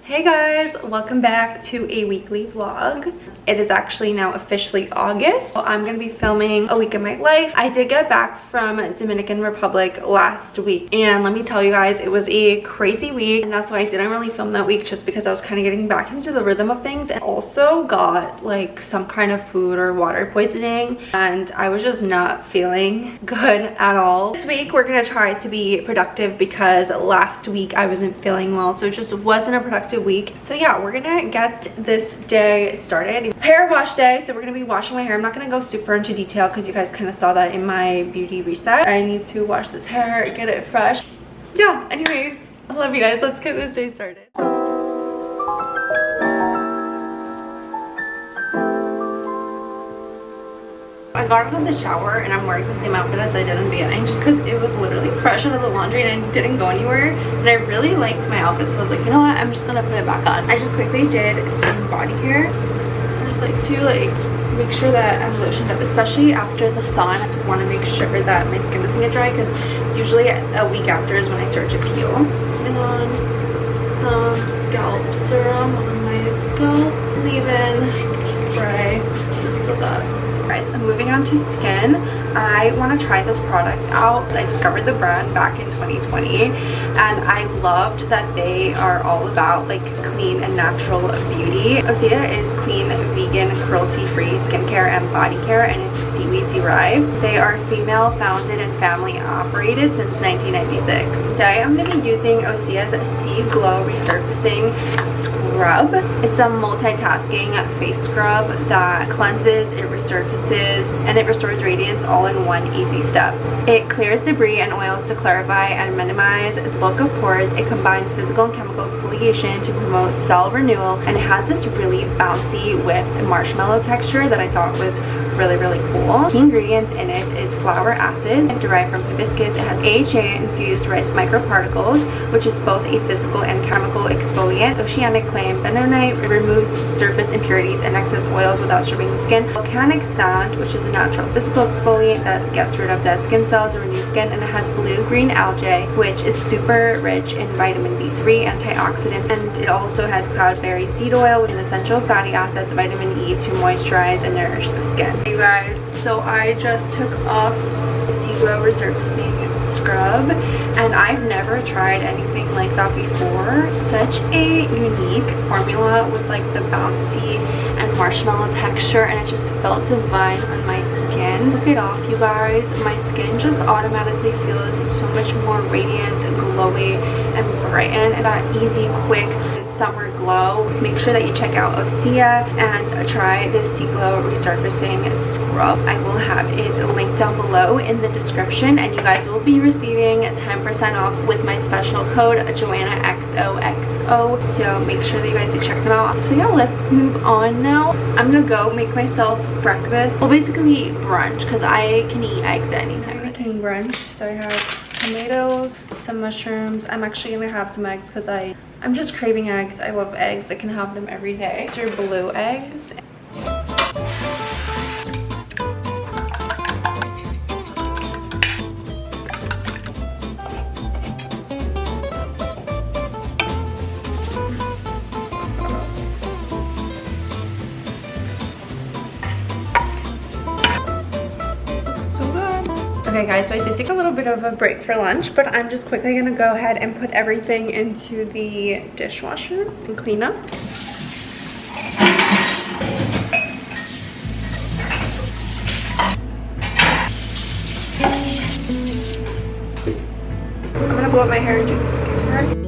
Hey guys, welcome back to a weekly vlog. It is actually now officially August. So I'm gonna be filming a week of my life. I did get back from Dominican Republic last week, and let me tell you guys, it was a crazy week, and that's why I didn't really film that week, just because I was kind of getting back into the rhythm of things, and also got like some kind of food or water poisoning, and I was just not feeling good at all. This week we're gonna try to be productive because last week I wasn't feeling well, so it just wasn't a productive week. So yeah, we're gonna get this day started. Hair wash day, so we're gonna be washing my hair. I'm not gonna go super into detail because you guys kind of saw that in my beauty reset. I need to wash this hair, get it fresh. Yeah, anyways, I love you guys. Let's get this day started. I got out of the shower and I'm wearing the same outfit as I did in the beginning, just because it was literally fresh out of the laundry and I didn't go anywhere, and I really liked my outfit, so I was like, you know what, I'm just gonna put it back on. I just quickly did some body care. I just like to make sure that I'm lotioned up, especially after the sun. I want to make sure that my skin doesn't get dry, because usually a week after is when I start to peel. Just putting on some scalp serum on my scalp, leave-in spray, just so that. Guys, I'm moving on to skin. I want to try this product out. I discovered the brand back in 2020 and I loved that they are all about like clean and natural beauty. Osea is clean, vegan, cruelty-free skincare and body care, and it's seaweed derived. They are female founded and family operated since 1996. Today I'm going to be using Osea's Sea Glow Resurfacing Scrub. It's a multitasking face scrub that cleanses, it resurfaces, and it restores radiance all in one easy step. It clears debris and oils to clarify and minimize the bulk of pores. It combines physical and chemical exfoliation to promote cell renewal, and it has this really bouncy whipped marshmallow texture that I thought was really cool. Key ingredients in it is flower acids derived from hibiscus. It has AHA infused rice microparticles, which is both a physical and chemical exfoliant. Oceanic clay and bentonite removes surface impurities and excess oils without stripping the skin. Volcanic sand, which is a natural physical exfoliant that gets rid of dead skin cells and renews skin, and it has blue-green algae, which is super rich in vitamin B3 antioxidants, and it also has cloudberry seed oil and essential fatty acids, vitamin E, to moisturize and nourish the skin. You guys, so I just took off Sea Glow Resurfacing Scrub, and I've never tried anything like that before. Such a unique formula with like the bouncy and marshmallow texture, and it just felt divine on my skin. Took it off, you guys, my skin just automatically feels so much more radiant, glowy, and brightened, and that easy, quick summer glow. Make sure that you check out Osea and try this Sea Glow Resurfacing Scrub. I will have it linked down below in the description, and you guys will be receiving 10% off with my special code Joanna XOXO. So make sure that you guys check them out. So yeah, let's move on now. I'm gonna go make myself breakfast. Well, basically brunch, because I can eat eggs at any time. I'm making brunch, so I have tomatoes, some mushrooms. I'm actually gonna have some eggs because I'm just craving eggs. I love eggs. I can have them every day. These are blue eggs. Okay guys, so I did take a little bit of a break for lunch, but I'm just quickly gonna go ahead and put everything into the dishwasher and clean up. I'm gonna blow up my hair and do some skincare.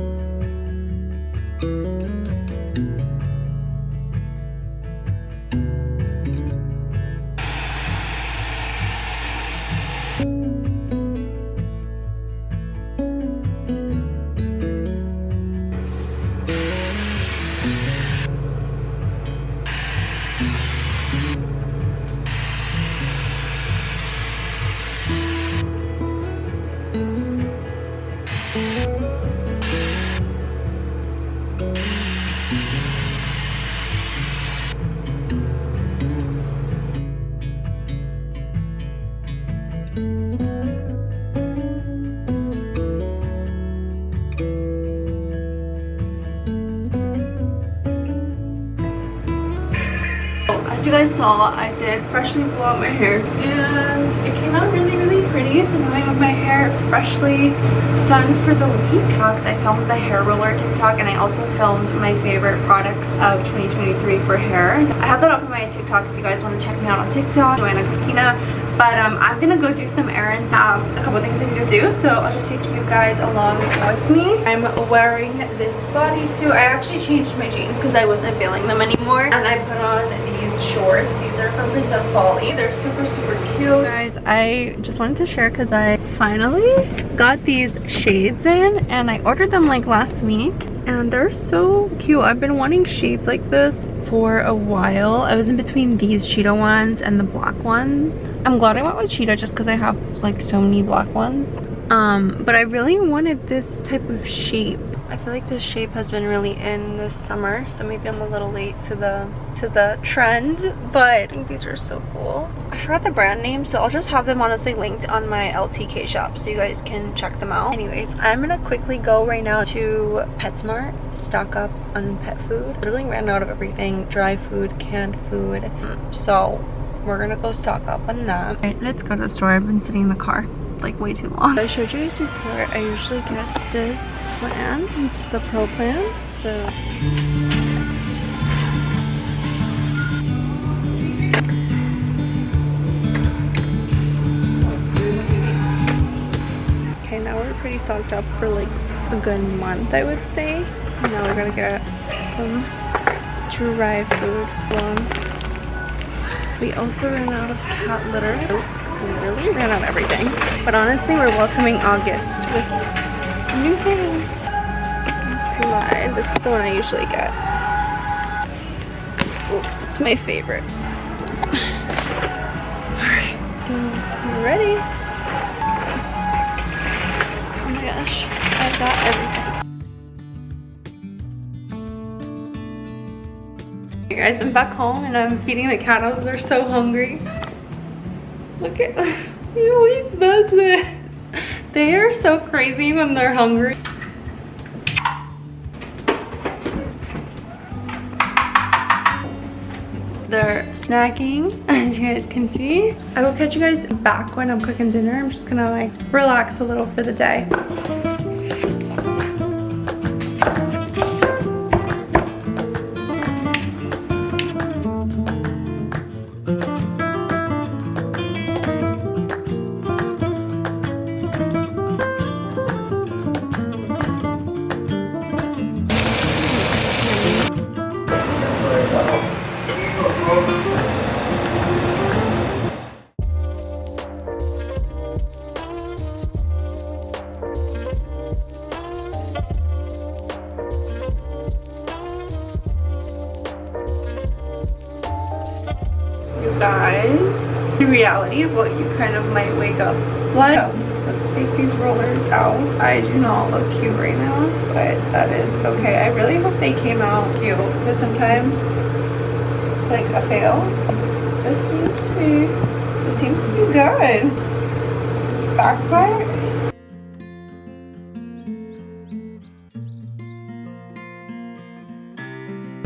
As you guys saw, I did freshly blow out my hair and it came out really pretty. So now I have my hair freshly done for the week. I filmed the hair roller TikTok and I also filmed my favorite products of 2023 for hair. I have that up on my TikTok if you guys want to check me out on TikTok, Joanna. But I'm gonna go do some errands. A couple things I need to do, so I'll just take you guys along with me. I'm wearing this bodysuit. I actually changed my jeans because I wasn't feeling them anymore, and I put on these shorts. These are from Princess Polly. They're super cute. Guys, I just wanted to share because I finally got these shades in, and I ordered them like last week, and they're so cute. I've been wanting shades like this for a while. I was in between these cheetah ones and the black ones. I'm glad I went with cheetah just because I have like so many black ones. But I really wanted this type of shape. I feel like this shape has been really in this summer, so maybe I'm a little late to the trend, but I think these are so cool. I forgot the brand name, so I'll just have them honestly linked on my LTK shop so you guys can check them out. Anyways, I'm gonna quickly go right now to PetSmart, stock up on pet food. Literally ran out of everything, dry food, canned food, so we're gonna go stock up on that. Alright, let's go to the store. I've been sitting in the car like way too long. I showed you guys before, I usually get this plan. It's the Pro plan, so okay, now we're pretty stocked up for like a good month, I would say. Now we're gonna get some dry food. We also ran out of cat litter. We really ran out of everything, but honestly we're welcoming August with new things. Slide. This is the one I usually get. Oh, it's my favorite. Alright, we're ready. Oh my gosh, I've got everything. Hey guys, I'm back home and I'm feeding the cattos. They're so hungry. Look at, he always does this. They are so crazy when they're hungry. They're snacking, as you guys can see. I will catch you guys back when I'm cooking dinner. I'm just gonna like relax a little for the day. Guys, the reality of what you kind of might wake up like. Let's take these rollers out. I do not look cute right now, but that is okay. I really hope they came out cute because sometimes it's like a fail. This seems to be good. This back part.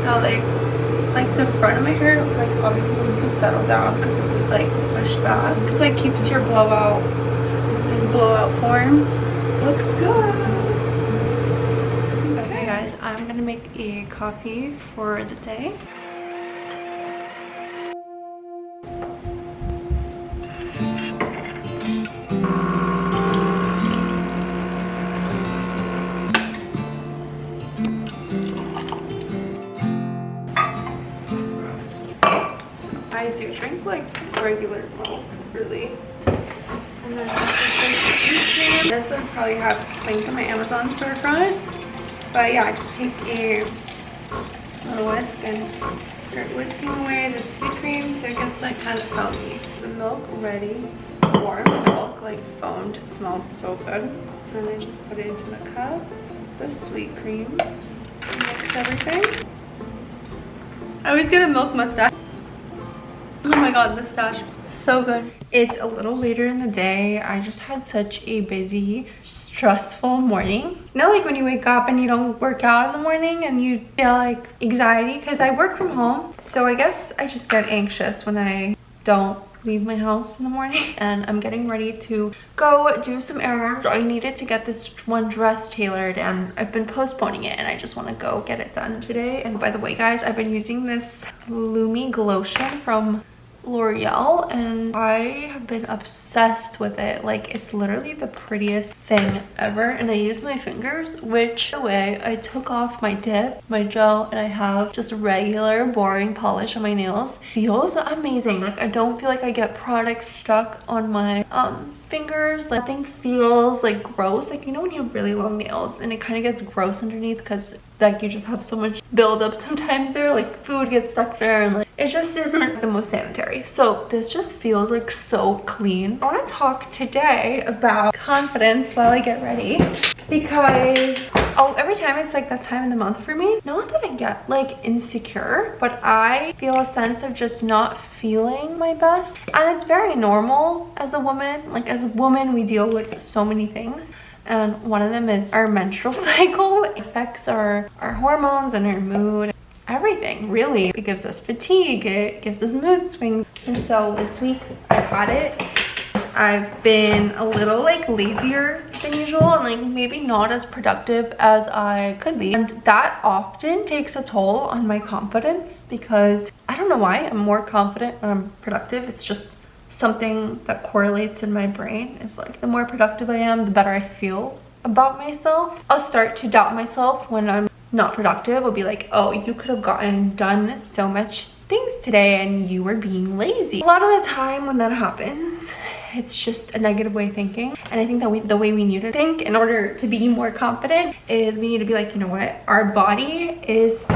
How like the front of my hair like obviously needs to settle down because it was like pushed back. This like keeps your blowout in blowout form. Looks good. Okay guys, I'm gonna make a coffee for the day. I do drink like regular milk, really. And then this is like sweet cream. This would probably have linked on my Amazon storefront. But yeah, I just take a little whisk and start whisking away the sweet cream so it gets like kind of foamy. The milk ready, warm milk, like foamed. It smells so good. And then I just put it into the cup, the sweet cream, mix everything. I always get a milk mustache. Oh my god, the stash. So good. It's a little later in the day. I just had such a busy, stressful morning. You know, like when you wake up and you don't work out in the morning and you feel like anxiety, because I work from home. So I guess I just get anxious when I don't leave my house in the morning. And I'm getting ready to go do some errands. I needed to get this one dress tailored and I've been postponing it and I just want to go get it done today. And by the way guys, I've been using this Lumi Glotion from L'Oreal and I have been obsessed with it. Like, it's literally the prettiest thing ever. And I use my fingers, which by the way, I took off my dip, my gel, and I have just regular boring polish on my nails. Feels amazing. Like, I don't feel like I get product stuck on my fingers. Like, nothing feels like gross. Like, you know when you have really long nails and it kind of gets gross underneath because like you just have so much buildup sometimes there, like food gets stuck there and like it just isn't the most sanitary. So this just feels like so clean. I want to talk today about confidence while I get ready because every time it's like that time in the month for me, not that I get like insecure, but I feel a sense of just not feeling my best. And it's very normal as a woman. Like, as a woman we deal with so many things. And one of them is our menstrual cycle. It affects our hormones and our mood, everything really. It gives us fatigue, it gives us mood swings. And so this week I've had it. I've been a little like lazier than usual and like maybe not as productive as I could be. And that often takes a toll on my confidence because I don't know why I'm more confident when I'm productive. It's just something that correlates in my brain. Is like the more productive I am, the better I feel about myself. I'll start to doubt myself when I'm not productive. I'll be like, oh, you could have gotten done so much things today and you were being lazy. A lot of the time when that happens, it's just a negative way of thinking. And I think that the way we need to think in order to be more confident is we need to be like, you know what, our body is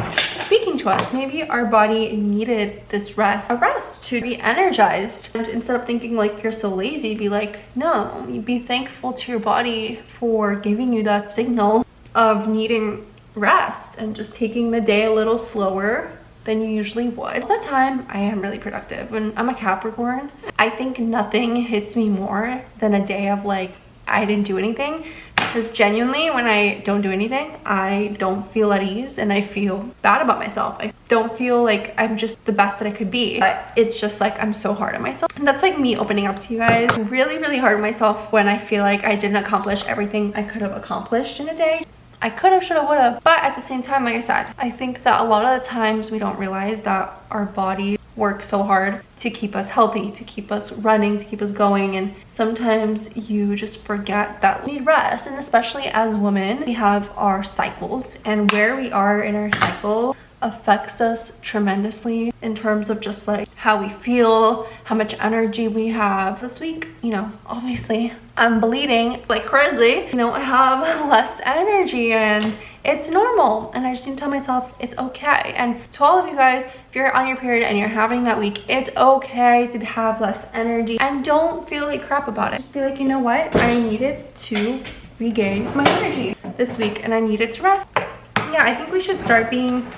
speaking to us. Maybe our body needed this rest, a rest to be energized. And instead of thinking like you're so lazy, be like, no, you be thankful to your body for giving you that signal of needing rest and just taking the day a little slower than you usually would. Most of the time I am really productive and I'm a Capricorn. So I think nothing hits me more than a day of like I didn't do anything, because genuinely when I don't do anything I don't feel at ease and I feel bad about myself. I don't feel like I'm just the best that I could be, but it's just like I'm so hard on myself. And that's like me opening up to you guys. I'm really hard on myself when I feel like I didn't accomplish everything I could have accomplished in a day. I could have, should have, would have. But at the same time, like I said, I think that a lot of the times we don't realize that our body works so hard to keep us healthy, to keep us running, to keep us going. And sometimes you just forget that we need rest. And especially as women, we have our cycles, and where we are in our cycle affects us tremendously in terms of just like how we feel, how much energy we have. This week, you know, obviously I'm bleeding like crazy. You know, I have less energy and it's normal. And I just need to tell myself it's okay. And to all of you guys, if you're on your period and you're having that week, it's okay to have less energy and don't feel like crap about it. Just be like, you know what? I needed to regain my energy this week and I needed to rest. Yeah, I think we should start being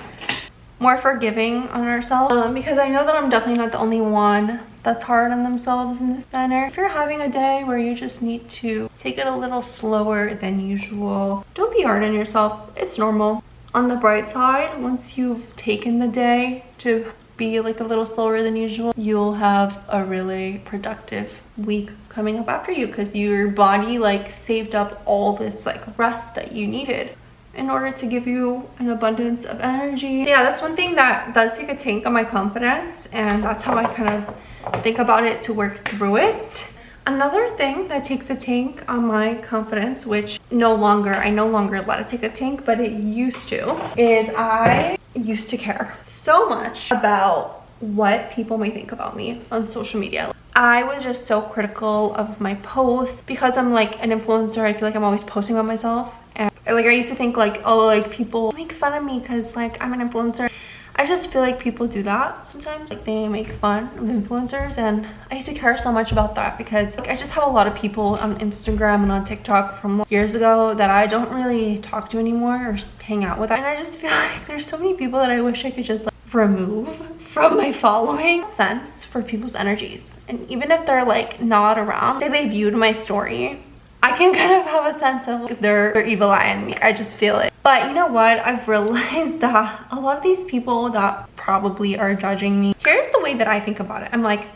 more forgiving on ourselves because I know that I'm definitely not the only one that's hard on themselves in this manner. If you're having a day where you just need to take it a little slower than usual, don't be hard on yourself. It's normal. On the bright side, once you've taken the day to be like a little slower than usual, you'll have a really productive week coming up after you because your body like saved up all this like rest that you needed in order to give you an abundance of energy. Yeah, that's one thing that does take a tank on my confidence, and that's how I kind of think about it to work through it. Another thing that takes a tank on my confidence, which I no longer let it take a tank, but it used to, is I used to care so much about what people may think about me on social media. I was just so critical of my posts because I'm like an influencer. I feel like I'm always posting about myself, and like I used to think like, oh, like people make fun of me because like I'm an influencer. I just feel like people do that sometimes. Like they make fun of influencers, and I used to care so much about that because like I just have a lot of people on Instagram and on TikTok from years ago that I don't really talk to anymore or hang out with. And I just feel like there's so many people that I wish I could just like remove from my following. Sense for people's energies, and even if they're like not around, say they viewed my story, I can kind of have a sense of if they're evil eye in me. I just feel it. But you know what? I've realized that a lot of these people that probably are judging me, here's the way that I think about it. I'm like,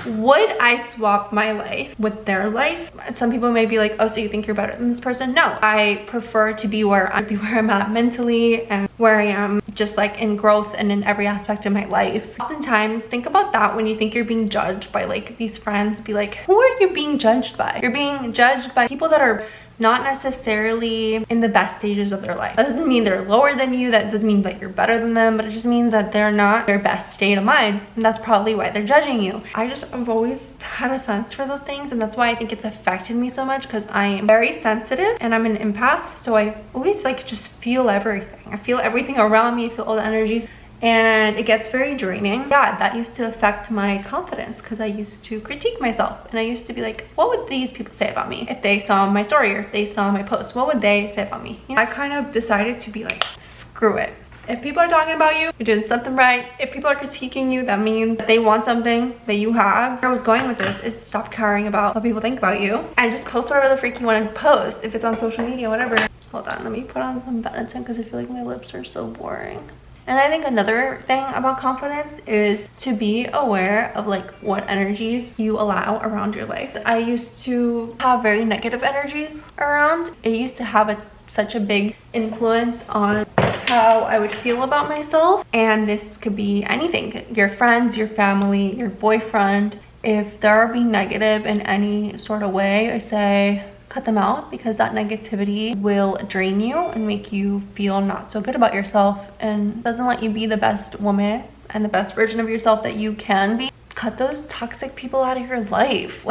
would I swap my life with their life? And some people may be like, oh, so you think you're better than this person? No, I prefer to be where I'm at mentally and where I am just like in growth and in every aspect of my life. Oftentimes think about that when you think you're being judged by like these friends. Be like, who are you being judged by? You're being judged by people that are not necessarily in the best stages of their life. That doesn't mean they're lower than you. That doesn't mean that you're better than them, but it just means that they're not their best state of mind. And that's probably why they're judging you. I've always had a sense for those things, and that's why I think it's affected me so much, because I am very sensitive and I'm an empath. So I always like just feel everything. I feel everything around me, I feel all the energies. And it gets very draining. Yeah, that used to affect my confidence because I used to critique myself, and I used to be like, what would these people say about me if they saw my story or if they saw my post? What would they say about me? You know, I kind of decided to be like, screw it. If people are talking about you, you're doing something right. If people are critiquing you, that means that they want something that you have. Where I was going with this is stop caring about what people think about you and just post whatever the freak you want to post. If it's on social media, whatever. Hold on, let me put on some Benetton because I feel like my lips are so boring. And I think another thing about confidence is to be aware of like what energies you allow around your life. I used to have very negative energies around. It used to have such a big influence on how I would feel about myself. And this could be anything, your friends, your family, your boyfriend. If they're being negative in any sort of way, I say cut them out, because that negativity will drain you and make you feel not so good about yourself and doesn't let you be the best woman and the best version of yourself that you can be. Cut those toxic people out of your life.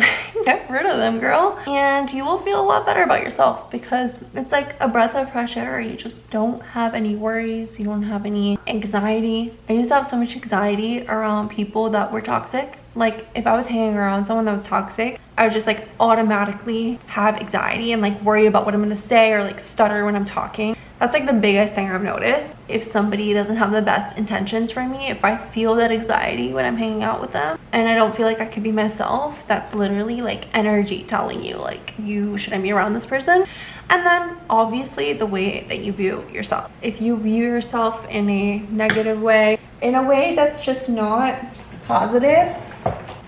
Get rid of them, girl, and you will feel a lot better about yourself, because it's like a breath of fresh air. You just don't have any worries, you don't have any anxiety. I used to have so much anxiety around people that were toxic. Like if I was hanging around someone that was toxic, I would just like automatically have anxiety and like worry about what I'm gonna say, or like stutter when I'm talking. That's like the biggest thing I've noticed. If somebody doesn't have the best intentions for me, if I feel that anxiety when I'm hanging out with them and I don't feel like I could be myself, that's literally like energy telling you like you shouldn't be around this person. And then obviously the way that you view yourself. If you view yourself in a negative way, in a way that's just not positive,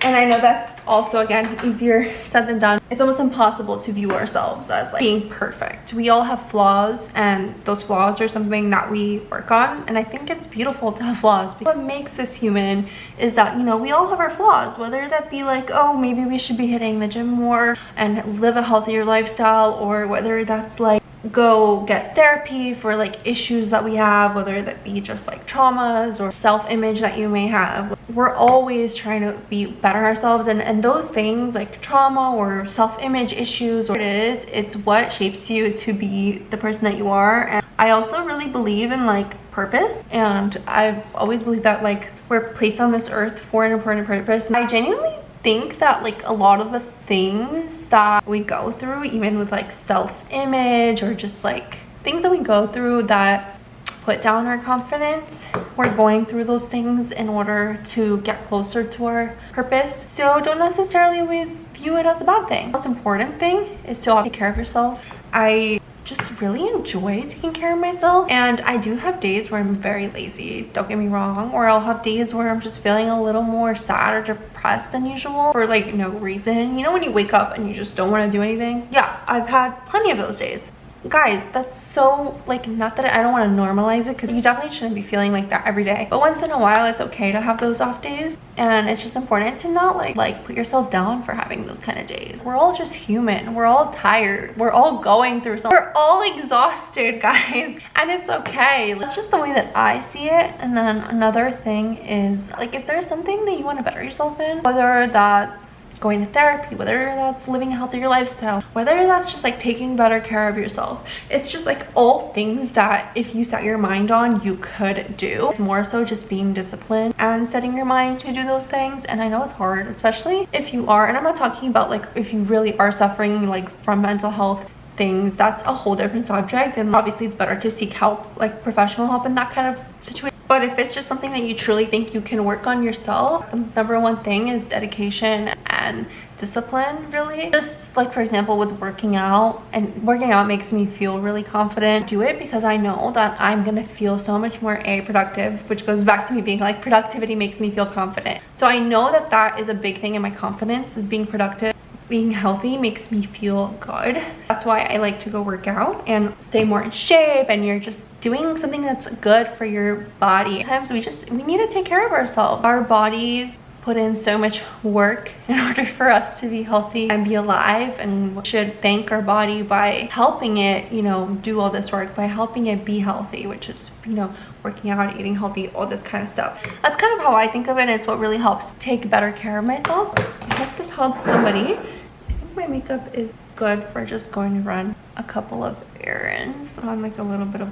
and I know that's also, again, easier said than done. It's almost impossible to view ourselves as like being perfect. We all have flaws, and those flaws are something that we work on. And I think it's beautiful to have flaws. What makes us human is that, you know, we all have our flaws, whether that be like, oh, maybe we should be hitting the gym more and live a healthier lifestyle, or whether that's like go get therapy for like issues that we have, whether that be just like traumas or self-image that you may have. We're always trying to be better ourselves, and those things like trauma or self-image issues, or it's what shapes you to be the person that you are. And I also really believe in like purpose, and I've always believed that like we're placed on this earth for an important purpose. And I genuinely think that like a lot of the things that we go through, even with like self-image or just like things that we go through that put down our confidence, we're going through those things in order to get closer to our purpose. So don't necessarily always view it as a bad thing. The most important thing is to take care of yourself. I just really enjoy taking care of myself, and I do have days where I'm very lazy, don't get me wrong, or I'll have days where I'm just feeling a little more sad or depressed than usual for like no reason. You know when you wake up and you just don't want to do anything? Yeah, I've had plenty of those days. Guys, that's so, like, not that I don't want to normalize it, because you definitely shouldn't be feeling like that every day, but once in a while it's okay to have those off days. And it's just important to not like put yourself down for having those kind of days. We're all just human. We're all tired. We're all going through something. We're all exhausted, guys, and it's okay. That's just the way that I see it. And then another thing is, like, if there's something that you want to better yourself in, whether that's going to therapy, whether that's living a healthier lifestyle, whether that's just like taking better care of yourself, it's just like all things that if you set your mind on, you could do. It's more so just being disciplined and setting your mind to do those things. And I know it's hard, especially if you are, and I'm not talking about like if you really are suffering like from mental health things, that's a whole different subject, and obviously it's better to seek help, like professional help in that kind of situation. But if it's just something that you truly think you can work on yourself, the number one thing is dedication and discipline, really. Just like, for example, with working out, and working out makes me feel really confident. Do it because I know that I'm gonna feel so much more productive, which goes back to me being like, productivity makes me feel confident. So I know that that is a big thing in my confidence, is being productive. Being healthy makes me feel good. That's why I like to go work out and stay more in shape, and you're just doing something that's good for your body. Sometimes we need to take care of ourselves. Our bodies put in so much work in order for us to be healthy and be alive, and we should thank our body by helping it, you know, do all this work, by helping it be healthy, which is, you know, working out, eating healthy, all this kind of stuff. That's kind of how I think of it. It's what really helps take better care of myself. I hope this helps somebody. I think my makeup is good for just going to run a couple of errands. On like a little bit of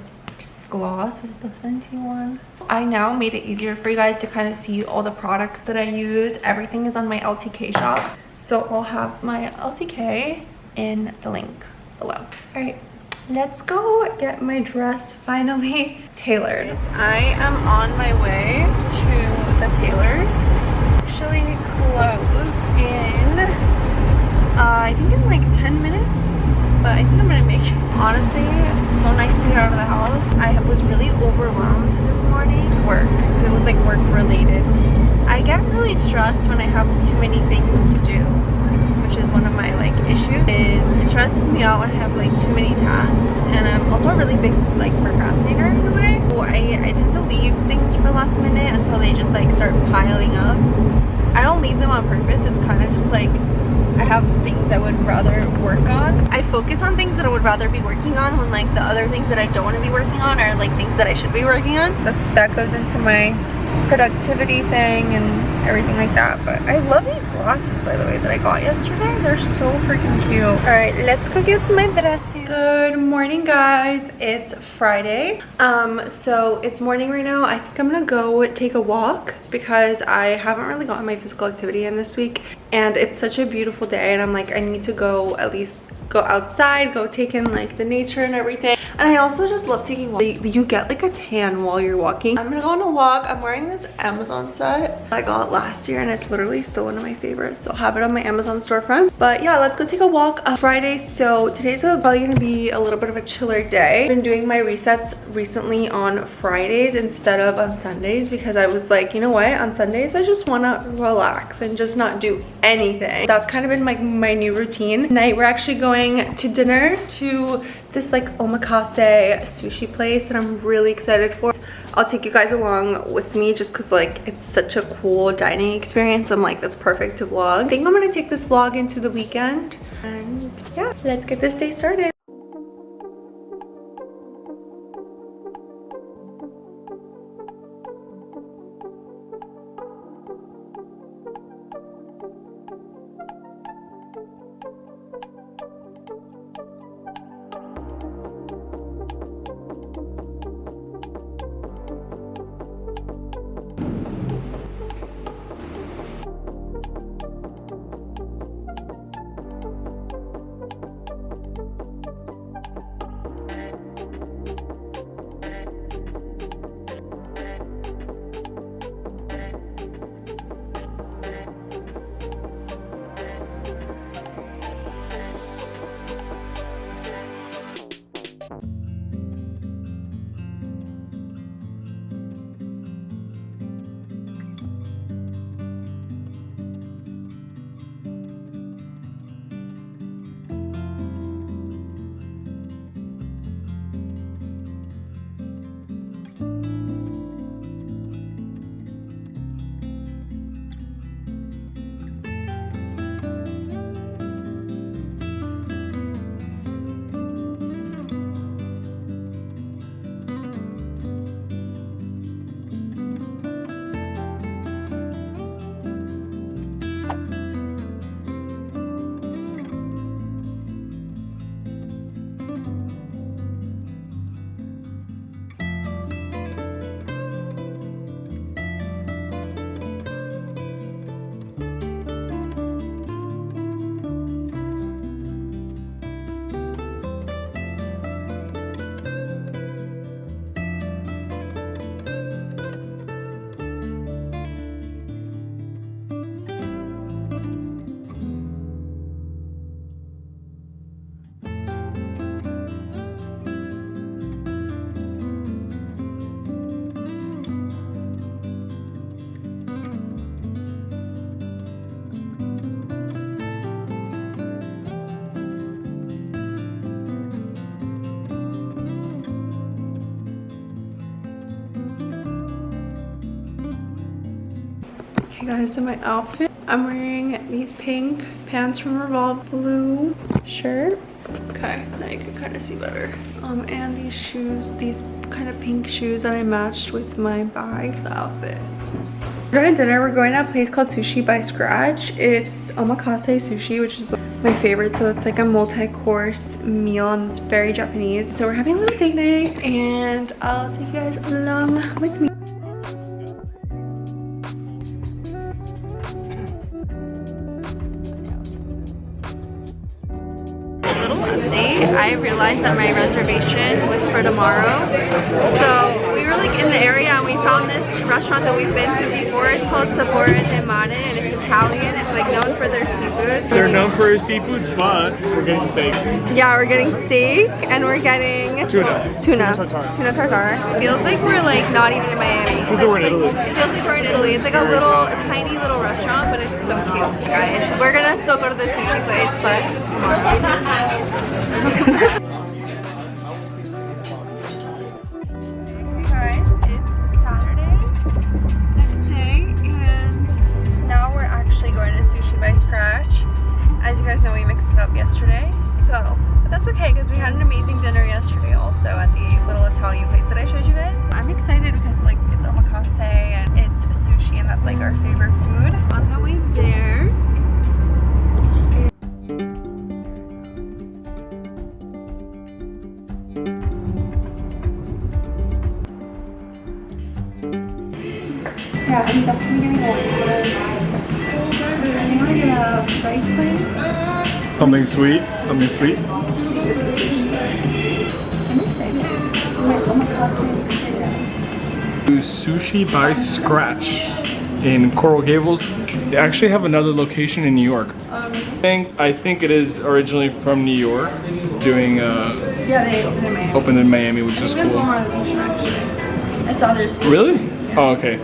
gloss. This is the Fenty one. I now made it easier for you guys to kind of see all the products that I use. Everything is on my LTK shop, so I'll have my LTK in the link below. All right, let's go get my dress finally tailored. I am on my way to the tailor's. Actually close in I think in like 10 minutes, but I think I'm gonna make it. Honestly, it's so nice to get out of the house. I was really overwhelmed this morning. Work. It was like work related. I get really stressed when I have too many things to do, which is one of my like issues. It stresses me out when I have like too many tasks, and I'm also a really big like procrastinator in a way. So I tend to leave things for last minute until they just like start piling up. I don't leave them on purpose. It's kind of just like I have things I would rather work on. I focus on things that I would rather be working on, when like the other things that I don't want to be working on are like things that I should be working on. That goes into my productivity thing and everything like that. But I love these glasses, by the way, that I got yesterday. They're so freaking cute. All right, let's go get my dress. Good morning, guys. It's Friday. So it's morning right now. I think I'm gonna go take a walk because I haven't really gotten my physical activity in this week, and it's such a beautiful day, and I'm like, I need to go at least go outside, go take in like the nature and everything. And I also just love taking walks. You get like a tan while you're walking. I'm gonna go on a walk. I'm wearing this Amazon set I got last year, and it's literally still one of my favorites, so I'll have it on my Amazon storefront. But yeah, let's go take a walk. Friday, so today's probably gonna be a little bit of a chiller day. I've been doing my resets recently on Fridays instead of on Sundays, because I was like, you know what, on Sundays I just want to relax and just not do anything. That's kind of been my new routine. Tonight we're actually going to dinner to this like Omakase sushi place that I'm really excited for. I'll take you guys along with me just because like it's such a cool dining experience. I'm like, that's perfect to vlog. I think I'm gonna take this vlog into the weekend, and yeah, let's get this day started. Okay guys, so my outfit. I'm wearing these pink pants from Revolve, blue shirt. Okay, now you can kind of see better. And these shoes, these kind of pink shoes that I matched with my bag, the outfit. We're going to dinner. We're going to a place called Sushi by Scratch. It's Omakase sushi, which is my favorite. So it's like a multi-course meal and it's very Japanese. So we're having a little date night and I'll take you guys along with me. I realized that my reservation was for tomorrow, so we were like in the area and we found this restaurant that we've been to before. It's called Sapore de Mare and it's Italian. It's like known for their seafood. They're known for their seafood, but we're getting steak. Yeah, we're getting steak and we're getting tuna tartare. It feels like we're like not even in Miami. It feels like we're in Italy. It feels like we're in Italy. It's like a tiny little restaurant, but it's so cute, guys. We're gonna still go to the sushi place, but tomorrow. Guys, it's Saturday, next day, and now we're actually going to Sushi by Scratch. As you guys know, we mixed it up yesterday, but that's okay because we had an amazing dinner yesterday also at the little Italian place that I showed you guys. I'm excited because like it's omakase and it's sushi and that's like our favorite food. On the way there, yeah, he's actually getting one. I think we're gonna rice thing. Something sweet, something sweet. I'm excited. My omakase experience. Sushi by Scratch in Coral Gables. They actually have another location in New York. I think it is originally from New York, doing yeah, they opened in Miami. Opened in Miami, which is There's cool. one more location actually. I saw there's 3. Really? Yeah. Oh, okay.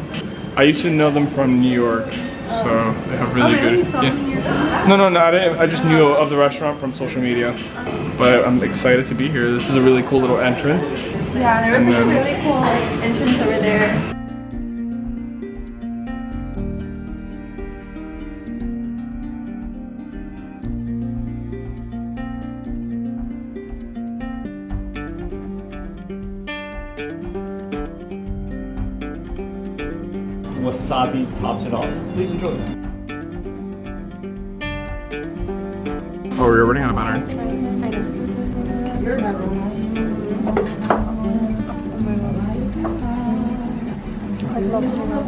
I used to know them from New York, so they have really good. You saw them here? No, I didn't. I just knew of the restaurant from social media. But I'm excited to be here. This is a really cool little entrance. Yeah, there was like a really cool entrance over there. Wasabi tops it off. Please enjoy. Oh, we're running out of batter.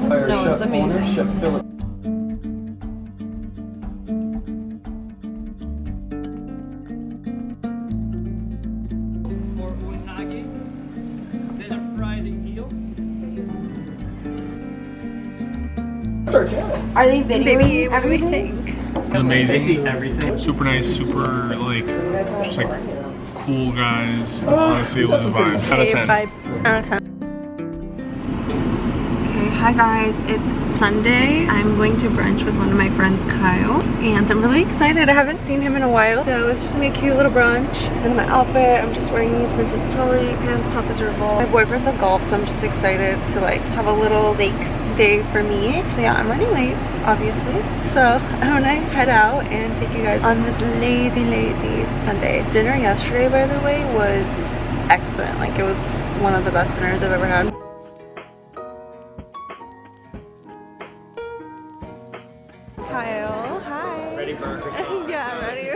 No, it's amazing. For unagi, there's a fried eel. Are they videoing everything? Amazing. Everything. Super nice, super like, just like cool guys. Honestly, it was a vibe. Out of 10. Out of 10. Okay, hi guys, it's Sunday. I'm going to brunch with one of my friends, Kyle, and I'm really excited. I haven't seen him in a while, so it's just gonna be a cute little brunch. And my outfit, I'm just wearing these Princess Polly pants, top is Revolve. My boyfriend's at golf, so I'm just excited to like have a little lake day for me. So yeah, I'm running late, obviously. So I'm gonna head out and take you guys on this lazy Sunday. Dinner yesterday, by the way, was excellent. Like it was one of the best dinners I've ever had. Kyle, hi. Ready for our croissant? Yeah, ready.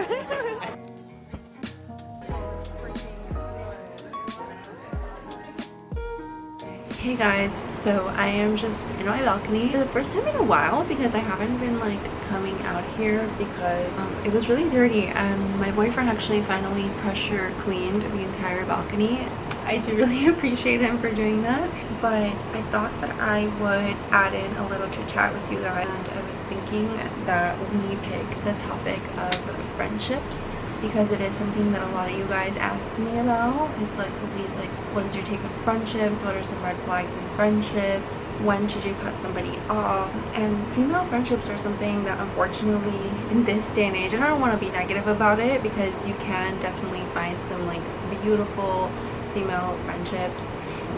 Hey guys, so I am just in my balcony for the first time in a while because I haven't been like coming out here because it was really dirty and my boyfriend actually finally pressure cleaned the entire balcony. I do really appreciate him for doing that, but I thought that I would add in a little chit chat with you guys, and I was thinking that we pick the topic of friendships because it is something that a lot of you guys ask me about. It's like always like, what is your take on friendships? What are some red flags in friendships? When should you cut somebody off? And female friendships are something that unfortunately in this day and age, and I don't want to be negative about it because you can definitely find some like beautiful female friendships,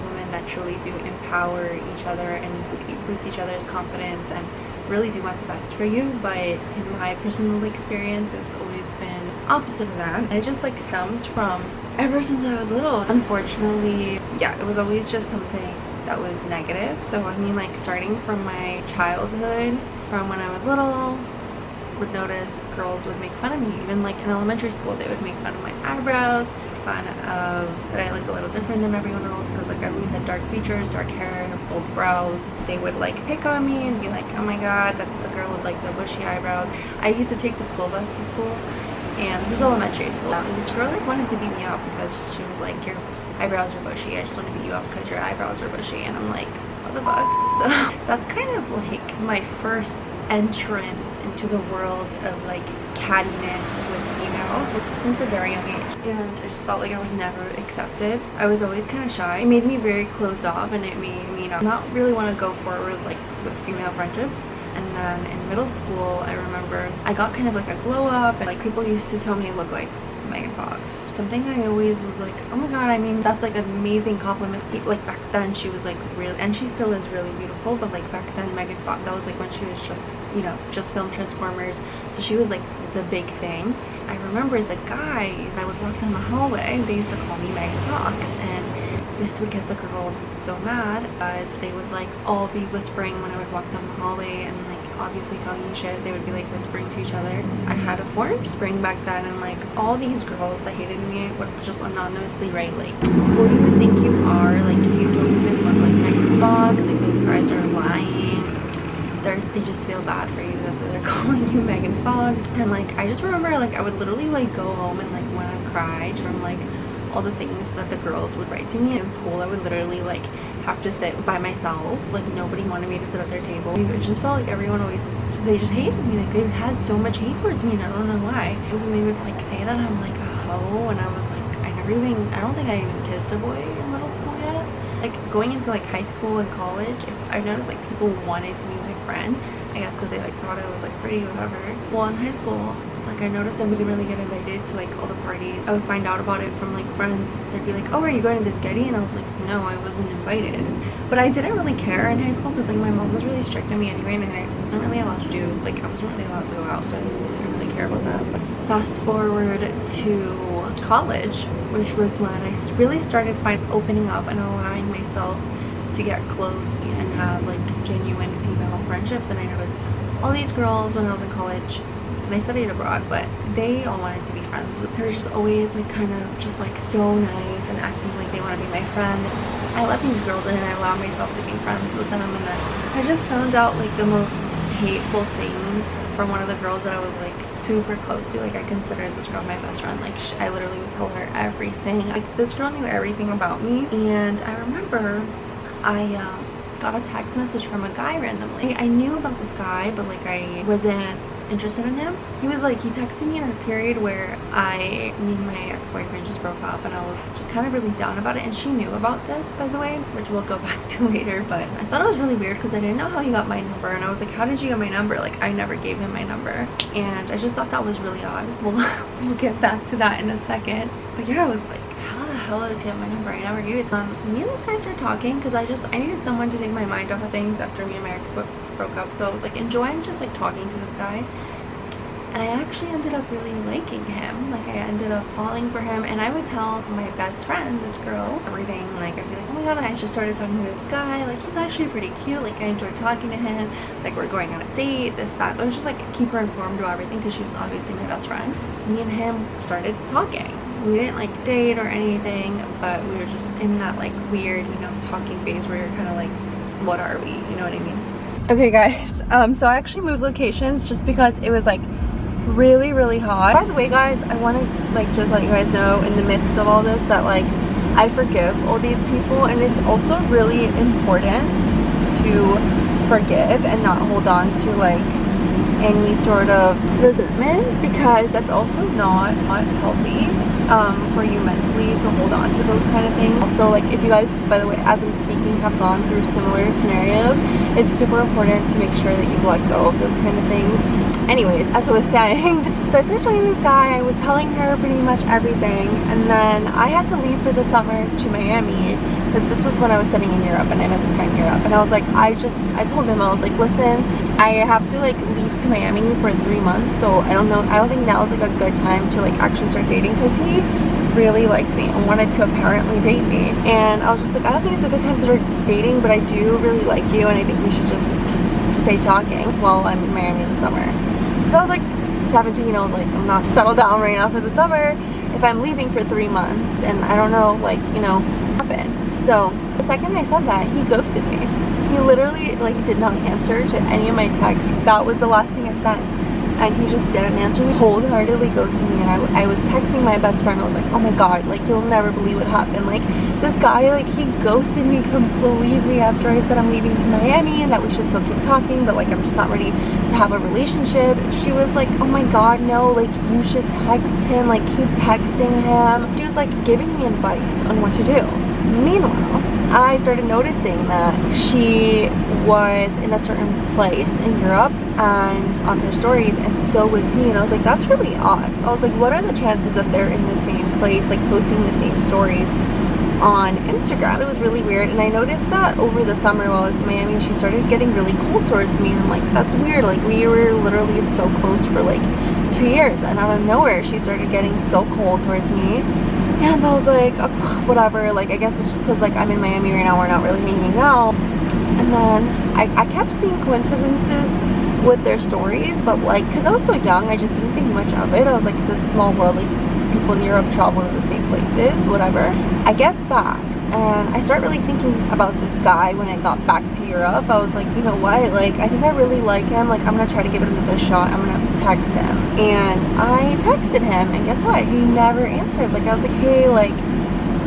women that truly do empower each other and boost each other's confidence and really do want the best for you, but in my personal experience it's always been opposite of that. And it just like stems from ever since I was little. Unfortunately, yeah, it was always just something that was negative. So I mean, like starting from my childhood, from when I was little, would notice girls would make fun of me. Even like in elementary school, they would make fun of my eyebrows, fun of that I look a little different than everyone else because like I always had dark features, dark hair, bold brows. They would like pick on me and be like, oh my god, that's the girl with like the bushy eyebrows. I used to take the school bus to school, and this was elementary school, and this girl like wanted to beat me up because she was like, your eyebrows are bushy, I just want to beat you up because your eyebrows are bushy. And I'm like, what the fuck? So that's kind of like my first entrance into the world of like cattiness with females since a very young age, and I just felt like I was never accepted. I was always kind of shy. It made me very closed off, and it made me not really want to go forward like with female friendships. And then in middle school, I remember I got kind of like a glow up, and like people used to tell me I look like Megan Fox. Something I always was like, oh my god, I mean, that's like an amazing compliment. Like back then she was like really, and she still is really beautiful, but like back then Megan Fox, that was like when she was just, you know, just filmed Transformers, so she was like the big thing. I remember the guys, I would walk down the hallway, they used to call me Megan Fox, and this would get the girls so mad because they would like all be whispering when I would walk down the hallway, and like obviously talking shit. They would be like whispering to each other. I had a form spring back then, and like all these girls that hated me would just anonymously write like, who do you think you are? Like, you don't even look like Megan Fox. Like, those guys are lying. They just feel bad for you. That's why they're calling you Megan Fox. And like I just remember like I would literally like go home and like want to cry just from like all the things that the girls would write to me. In school I would literally like have to sit by myself. Like nobody wanted me to sit at their table. It just felt like everyone always, they just hated me. Like they had so much hate towards me, and I don't know why. Because they would like say that I'm like a hoe, and I was like, I don't think I even kissed a boy in middle school yet. Like going into like high school and college, I noticed like people wanted to be my friend, I guess because they like thought I was like pretty or whatever. Well, in high school, like I noticed I wouldn't really get invited to like all the parties. I would find out about it from like friends. They'd be like, oh, are you going to this Getty? And I was like, no, I wasn't invited. But I didn't really care in high school because like my mom was really strict on me anyway, and I wasn't really allowed to do, like I wasn't really allowed to go out, so I didn't really care about that. But fast forward to college, which was when I really started opening up and allowing myself to get close and have like genuine female friendships. And I noticed all these girls when I was in college, and I studied abroad, but they all wanted to be friends with her. Just always like kind of just like so nice and acting like they want to be my friend. I let these girls in and I allowed myself to be friends with them, and then I just found out like the most hateful things from one of the girls that I was like super close to. Like I considered this girl my best friend. Like I literally would tell her everything. Like this girl knew everything about me. And I remember I got a text message from a guy randomly. I knew about this guy, but like I wasn't interested in him. He texted me in a period where me and my ex-boyfriend just broke up, and I was just kind of really down about it, and she knew about this, by the way, which we'll go back to later. But I thought it was really weird because I didn't know how he got my number, and I was like, how did you get my number? Like I never gave him my number, and I just thought that was really odd. We'll get back to that in a second. But yeah, I was like, how the hell does he have my number? I never gave it to him. Me and this guy started talking because I needed someone to take my mind off of things after me and my ex broke up. So I was like enjoying just like talking to this guy, and I actually ended up really liking him. Like I ended up falling for him, and I would tell my best friend, this girl, everything. Like I'd be like, oh my god, I just started talking to this guy, like he's actually pretty cute, like I enjoyed talking to him, like we're going on a date, this, that. So I was just like keep her informed about everything because she was obviously my best friend. Me and him started talking. We didn't like date or anything, but we were just in that like weird, you know, talking phase where you're kind of like, what are we, you know what I mean? Okay guys, so I actually moved locations just because it was like really, really hot. By the way guys, I want to like just let you guys know in the midst of all this that like I forgive all these people, and it's also really important to forgive and not hold on to like any sort of resentment, because that's also not healthy for you mentally to hold on to those kind of things. Also, like if you guys, by the way, as I'm speaking, have gone through similar scenarios, it's super important to make sure that you let go of those kind of things. Anyways, as I was saying, so I started talking to this guy. I was telling her pretty much everything, and then I had to leave for the summer to Miami because this was when I was studying in Europe and I met this guy in Europe, and I was like, I told him, I was like, listen, I have to like leave to Miami for 3 months, so I don't think now is like a good time to like actually start dating, because he really liked me and wanted to apparently date me. And I was just like, I don't think it's a good time to start just dating, but I do really like you and I think we should just stay talking while I'm in Miami in the summer. So I was like 17, I was like, I'm not settled down right now for the summer if I'm leaving for 3 months and I don't know, like, you know, what happened. So the second I said that, he ghosted me. He literally like did not answer to any of my texts. That was the last thing I sent, and he just didn't answer me, wholeheartedly ghosted me. And I was texting my best friend, I was like, oh my god, like, you'll never believe what happened. Like, this guy, like, he ghosted me completely after I said I'm leaving to Miami and that we should still keep talking, but like I'm just not ready to have a relationship. She was like, oh my god, no, like, you should text him, like, keep texting him. She was like giving me advice on what to do. Meanwhile, I started noticing that she was in a certain place in Europe and on her stories, and so was he. And I was like, that's really odd. I was like, what are the chances that they're in the same place, like posting the same stories on Instagram? It was really weird. And I noticed that over the summer while I was in Miami, she started getting really cold towards me, and I'm like, that's weird. Like, we were literally so close for like 2 years, and out of nowhere she started getting so cold towards me. And I was like, oh, whatever, like, I guess it's just because like I'm in Miami right now, we're not really hanging out. And then I kept seeing coincidences with their stories, but like, because I was so young, I just didn't think much of it. I was like, this small world, like, people in Europe travel to the same places, whatever. I get back and I start really thinking about this guy. When I got back to Europe, I was like, you know what, like, I think I really like him, like, I'm gonna try to give him a good shot, I'm gonna text him. And I texted him, and guess what, he never answered. Like, I was like, hey, like,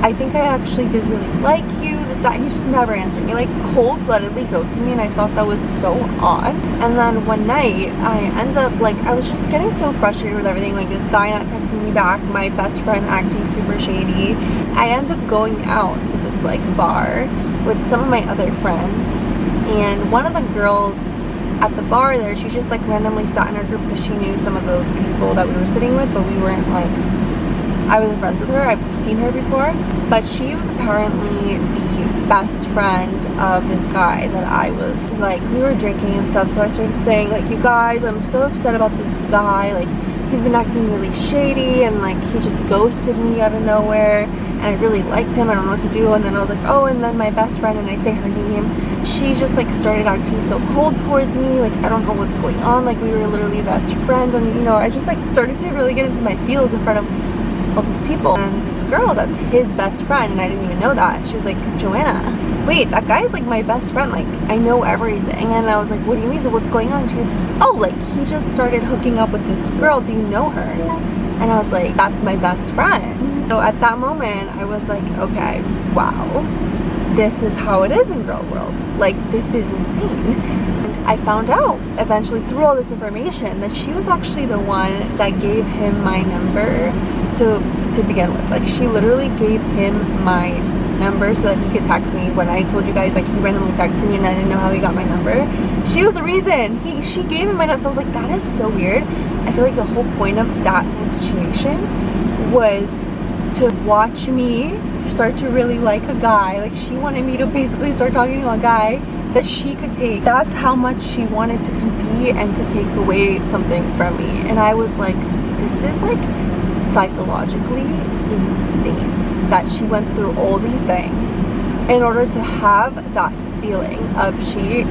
I think I actually did really like you, this, that. He just never answered me, like, cold-bloodedly ghosted me, and I thought that was so odd. And then one night, I end up, like, I was just getting so frustrated with everything, like, this guy not texting me back, my best friend acting super shady. I end up going out to this, like, bar with some of my other friends, and one of the girls at the bar there, she just, like, randomly sat in our group because she knew some of those people that we were sitting with, but we weren't, like, I wasn't friends with her. I've seen her before, but she was apparently the best friend of this guy that I was, like, we were drinking and stuff. So I started saying, like, you guys, I'm so upset about this guy, like, he's been acting really shady, and like, he just ghosted me out of nowhere, and I really liked him, I don't know what to do. And then I was like, oh, and then my best friend, and I say her name, she just like started acting so cold towards me, like, I don't know what's going on, like, we were literally best friends. And you know, I just like started to really get into my feels in front of all these people. And this girl that's his best friend, and I didn't even know that, she was like, Joanna, wait, that guy's like my best friend, like, I know everything. And I was like, what do you mean? So what's going on? She, oh, like, he just started hooking up with this girl, do you know her? And I was like, that's my best friend. So at that moment I was like, okay, wow, this is how it is in girl world, like, this is insane. And I found out eventually through all this information that she was actually the one that gave him my number to begin with. Like, she literally gave him my number so that he could text me. When I told you guys, like, he randomly texted me and I didn't know how he got my number, she was the reason. She gave him my number. So I was like, that is so weird. I feel like the whole point of that whole situation was to watch me start to really like a guy. Like, she wanted me to basically start talking to a guy that she could take. That's how much she wanted to compete and to take away something from me. And I was like, this is like psychologically insane that she went through all these things in order to have that feeling of she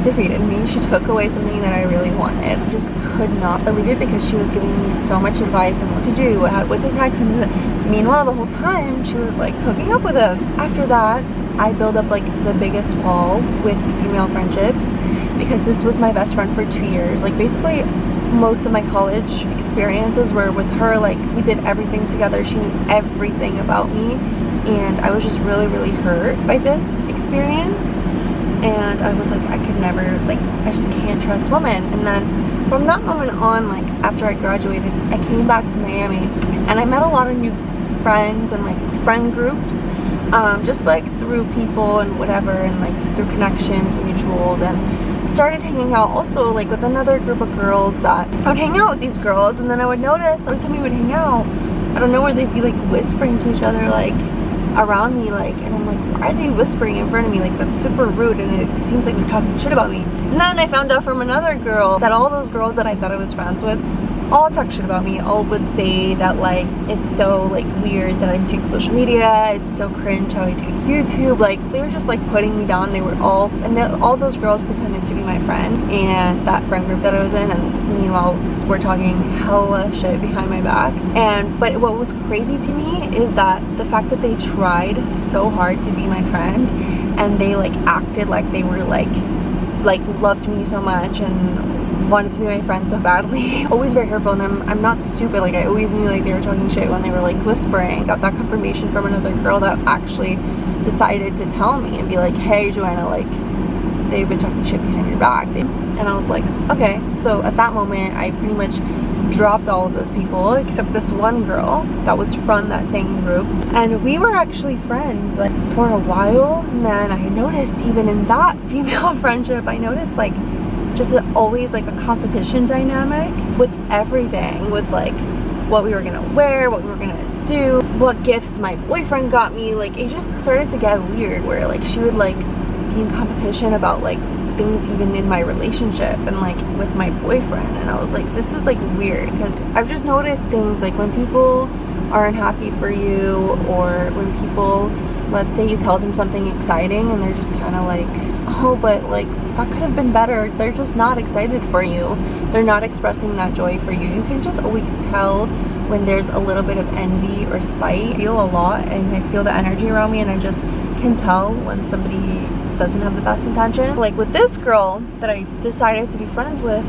defeated me. She took away something that I really wanted. I just could not believe it, because she was giving me so much advice on what to do, what to text. And meanwhile, the whole time she was like hooking up with him. After that, I built up like the biggest wall with female friendships, because this was my best friend for 2 years. Like, basically most of my college experiences were with her. Like, we did everything together. She knew everything about me, and I was just really, really hurt by this experience. And I was like, I could never, like, I just can't trust women. And then from that moment on, like, after I graduated, I came back to Miami, and I met a lot of new friends and like friend groups, just like through people and whatever, and like through connections, mutuals. And I started hanging out also like with another group of girls that I would hang out with these girls, and then I would notice every time we would hang out, I don't know, where they'd be like whispering to each other like, around me, like, and I'm like, why are they whispering in front of me? Like, that's super rude, and it seems like they're talking shit about me. And then I found out from another girl that all those girls that I thought I was friends with all talk shit about me. All would say that, like, it's so, like, weird that I'm doing social media, it's so cringe how I do YouTube. Like, they were just, like, putting me down. They were all, and all those girls pretended to be my friend and that friend group that I was in, and meanwhile we're talking hella shit behind my back. But what was crazy to me is that the fact that they tried so hard to be my friend, and they, like, acted like they were, like loved me so much and wanted to be my friend so badly. Always very hurtful, and I'm not stupid. Like, I always knew, like, they were talking shit when they were, like, whispering. Got that confirmation from another girl that actually decided to tell me and be like, hey Joanna, like, they've been talking shit behind your back. And I was like, okay. So at that moment I pretty much dropped all of those people except this one girl that was from that same group, and we were actually friends, like, for a while. And then I noticed, even in that female friendship, I noticed, like, just always, like, a competition dynamic with everything, with, like, what we were gonna wear, what we were gonna do, what gifts my boyfriend got me. Like, it just started to get weird where, like, she would, like, be in competition about, like, things even in my relationship and, like, with my boyfriend. And I was like, this is, like, weird, because I've just noticed things, like, when people aren't happy for you, or when people, let's say you tell them something exciting and they're just kind of like, oh, but, like, that could have been better. They're just not excited for you. They're not expressing that joy for you. You can just always tell when there's a little bit of envy or spite. I feel a lot, and I feel the energy around me, and I just can tell when somebody doesn't have the best intention. Like with this girl that I decided to be friends with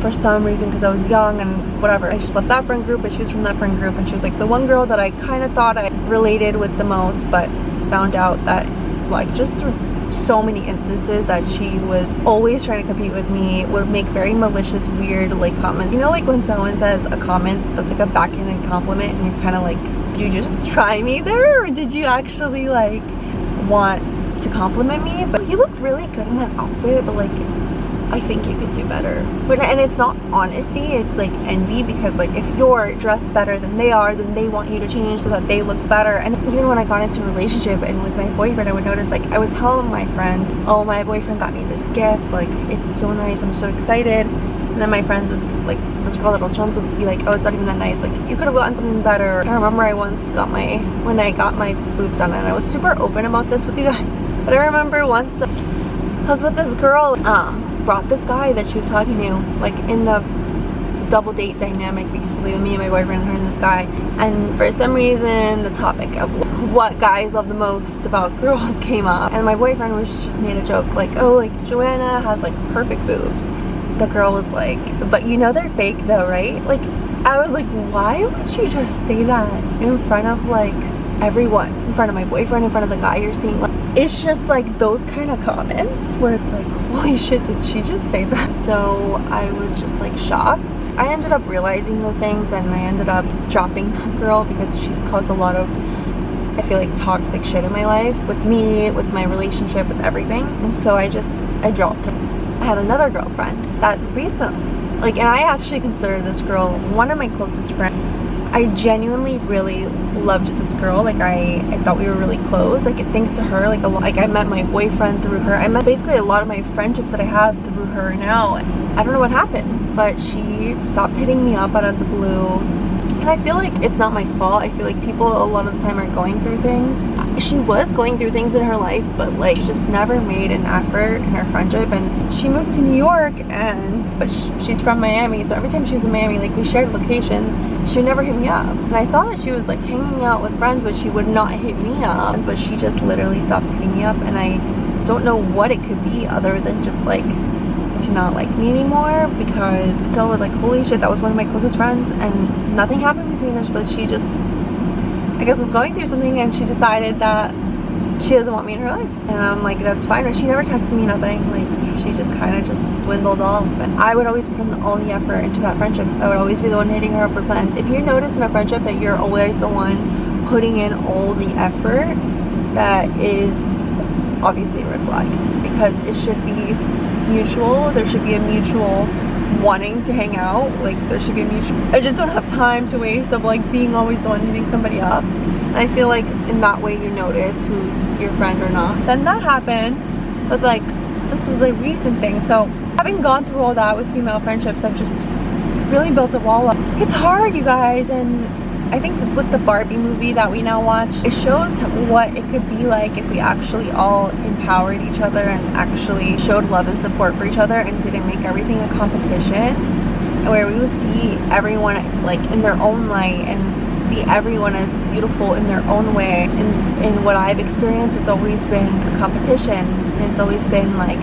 for some reason, because I was young and whatever, I just left that friend group, and she was from that friend group, and she was, like, the one girl that I kind of thought I related with the most, but found out that, like, just through so many instances that she was always trying to compete with me, would make very malicious, weird, like, comments. You know, like when someone says a comment that's like a backhanded compliment, and you're kind of like, did you just try me there, or did you actually, like, want to compliment me? But you look really good in that outfit, but, like, I think you could do better. But, and it's not honesty, it's, like, envy, because, like, if you're dressed better than they are, then they want you to change so that they look better. And even when I got into a relationship and with my boyfriend, I would notice, like, I would tell my friends, oh, my boyfriend got me this gift, like, it's so nice, I'm so excited. And then my friends would, like, this girl that I was friends with would be like, oh, it's not even that nice, like, you could have gotten something better. I remember I once got when I got my boobs done, and I was super open about this with you guys, but I remember once I was with this girl, brought this guy that she was talking to, like, in a double date dynamic, basically, with me and my boyfriend and her and this guy. And for some reason the topic of what guys love the most about girls came up, and my boyfriend was just made a joke, like, oh, like, Joanna has, like, perfect boobs. The girl was like, but you know they're fake though, right? Like, I was like, why would you just say that in front of, like, everyone, in front of my boyfriend, in front of the guy you're seeing? Like, it's just, like, those kind of comments where it's like, holy shit, did she just say that? So I was just, like, shocked. I ended up realizing those things, and I ended up dropping that girl because she's caused a lot of, I feel like, toxic shit in my life, with me, with my relationship, with everything. And so I dropped her. I had another girlfriend that recently, like, and I actually consider this girl one of my closest friends. I genuinely really loved this girl. Like, I thought we were really close. Like, thanks to her, like, I met my boyfriend through her. I met basically a lot of my friendships that I have through her now. I don't know what happened, but she stopped hitting me up out of the blue. And I feel like it's not my fault. I feel like people a lot of the time are going through things. She was going through things in her life, but, like, just never made an effort in her friendship. And she moved to New York, but she's from Miami, so every time she was in Miami, like, we shared locations, she would never hit me up. And I saw that she was, like, hanging out with friends, but she would not hit me up. But she just literally stopped hitting me up, and I don't know what it could be other than just, like, to not like me anymore. Because so I was like, holy shit, that was one of my closest friends, and nothing happened between us, but she just, I guess, was going through something, and she decided that she doesn't want me in her life. And I'm like, that's fine. She never texted me, nothing. Like, she just kind of just dwindled off. And I would always put in all the effort into that friendship. I would always be the one hitting her up for plans. If you notice in a friendship that you're always the one putting in all the effort, that is obviously a red flag, because it should be mutual. There should be a mutual wanting to hang out. Like, there should be a mutual, I just don't have time to waste of, like, being always the one hitting somebody up. And I feel like in that way you notice who's your friend or not. Then that happened, but like this was a recent thing. So having gone through all that with female friendships, I've just really built a wall up. It's hard, you guys, and I think with the Barbie movie that we now watch, it shows what it could be like if we actually all empowered each other and actually showed love and support for each other and didn't make everything a competition, where we would see everyone like in their own light and see everyone as beautiful in their own way. In what I've experienced, it's always been a competition. It's always been like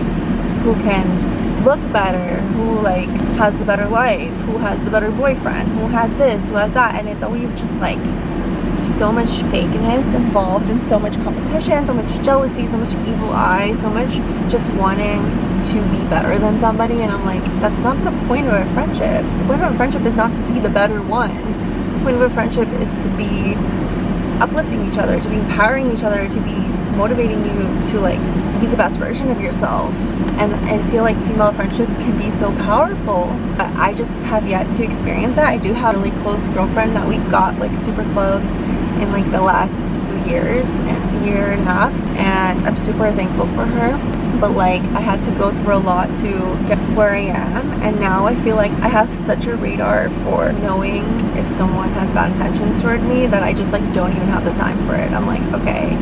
who can look better, who like has the better life, who has the better boyfriend, who has this, who has that, and it's always just like so much fakeness involved and so much competition, so much jealousy, so much evil eye, so much just wanting to be better than somebody. And I'm like, that's not the point of a friendship. The point of a friendship is not to be the better one. The point of a friendship is to be uplifting each other, to be empowering each other, to be motivating you to like be the best version of yourself. And I feel like female friendships can be so powerful. I just have yet to experience that. I do have a really close girlfriend that we got like super close in like the last 2 years and a year and a half, and I'm super thankful for her. But like I had to go through a lot to get where I am, and now I feel like I have such a radar for knowing if someone has bad intentions toward me that I just like don't even have the time for it. I'm like, okay,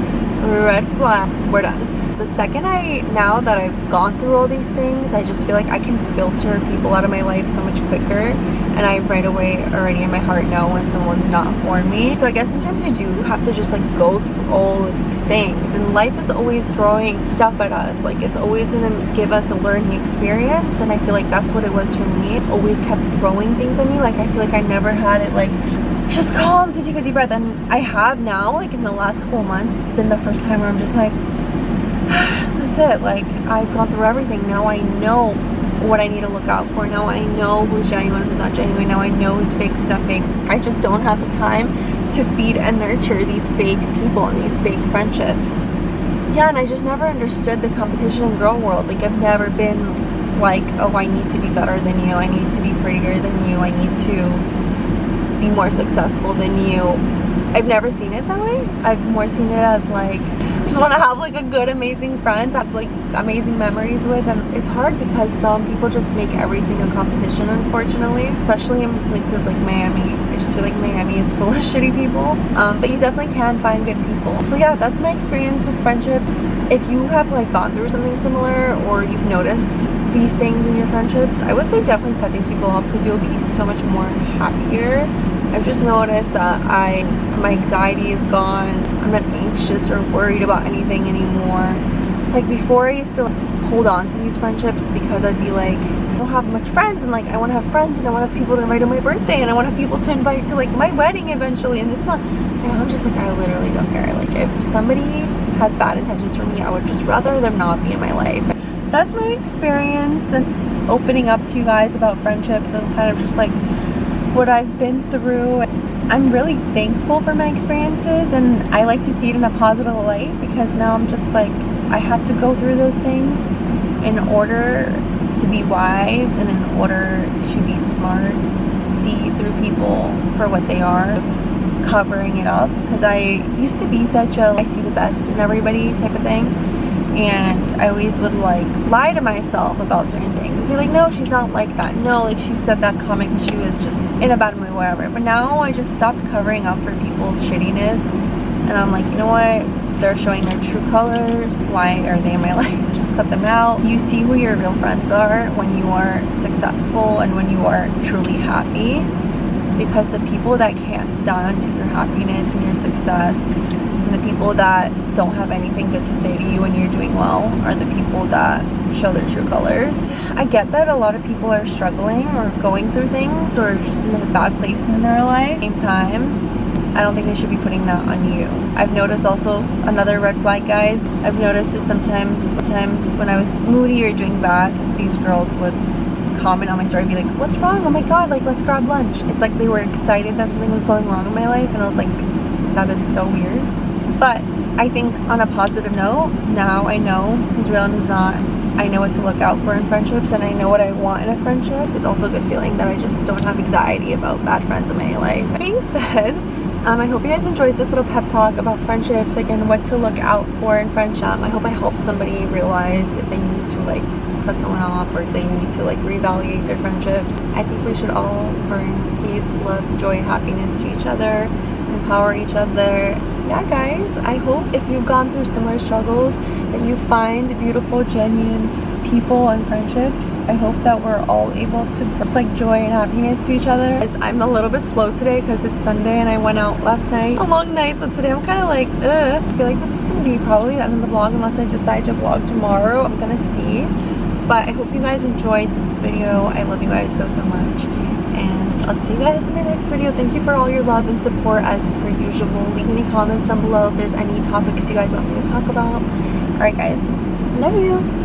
red flag, we're done. The second now that I've gone through all these things, I just feel like I can filter people out of my life so much quicker, and I right away already in my heart know when someone's not for me. So I guess sometimes I do have to just like go through all of these things, and life is always throwing stuff at us. Like it's always gonna give us a learning experience, and I feel like that's what it was for me. It's always kept throwing things at me. Like I feel like I never had it like just calm to take a deep breath, and I have now. Like in the last couple of months, it's been the first time where I'm just like, that's it. Like I've gone through everything. Now I know what I need to look out for. Now I know who's genuine, who's not genuine. Now I know who's fake, who's not fake. I just don't have the time to feed and nurture these fake people and these fake friendships. Yeah, and I just never understood the competition in girl world. Like I've never been like, oh, I need to be better than you. I need to be prettier than you. I need to be more successful than you. I've never seen it that way. I've more seen it as like, I just want to have like a good, amazing friend, have like amazing memories with. And it's hard because some people just make everything a competition, unfortunately, especially in places like Miami. I just feel like Miami is full of shitty people, but you definitely can find good people. So yeah, that's my experience with friendships. If you have like gone through something similar, or you've noticed these things in your friendships, I would say definitely cut these people off, because you'll be so much more happier. I've just noticed that my anxiety is gone. I'm not anxious or worried about anything anymore. Like before, I used to hold on to these friendships because I'd be like, I don't have much friends, and like I want to have friends, and I want to have people to invite on my birthday, and I want to have people to invite to like my wedding eventually, and it's not. And I'm just like, I literally don't care. Like if somebody has bad intentions for me, I would just rather them not be in my life. That's my experience, and opening up to you guys about friendships and kind of just like what I've been through. I'm really thankful for my experiences, and I like to see it in a positive light, because now I'm just like, I had to go through those things in order to be wise and in order to be smart, see through people for what they are, covering it up, because I used to be such a I see the best in everybody type of thing. And I always would like lie to myself about certain things. Be like, no, she's not like that. No, like she said that comment because she was just in a bad mood, whatever. But now I just stopped covering up for people's shittiness. And I'm like, you know what? They're showing their true colors. Why are they in my life? Just cut them out. You see who your real friends are when you are successful and when you are truly happy. Because the people that can't stand your happiness and your success, and the people that don't have anything good to say to you when you're doing well, are the people that show their true colors. I get that a lot of people are struggling or going through things or just in a bad place in their life. At the same time, I don't think they should be putting that on you. I've noticed also another red flag, guys. I've noticed is sometimes when I was moody or doing bad, these girls would comment on my story, be like, what's wrong? Oh my god, like let's grab lunch. It's like they were excited that something was going wrong in my life, and I was like, that is so weird. But I think on a positive note, now I know who's real and who's not. I know what to look out for in friendships and I know what I want in a friendship. It's also a good feeling that I just don't have anxiety about bad friends in my life. That being said, I hope you guys enjoyed this little pep talk about friendships, like, and what to look out for in friendship. I hope I helped somebody realize if they need to like cut someone off or they need to like reevaluate their friendships. I think we should all bring peace, love, joy, happiness to each other, empower each other. Yeah guys, I hope if you've gone through similar struggles that you find beautiful, genuine people and friendships. I hope that we're all able to bring like joy and happiness to each other. I'm a little bit slow today because it's Sunday and I went out last night. A long night, so today I'm kind of like, I feel like this is going to be probably the end of the vlog unless I decide to vlog tomorrow. I'm going to see. But I hope you guys enjoyed this video. I love you guys so much. And I'll see you guys in my next video. Thank you for all your love and support as per usual. Leave any comments down below if there's any topics you guys want me to talk about. Alright guys, love you.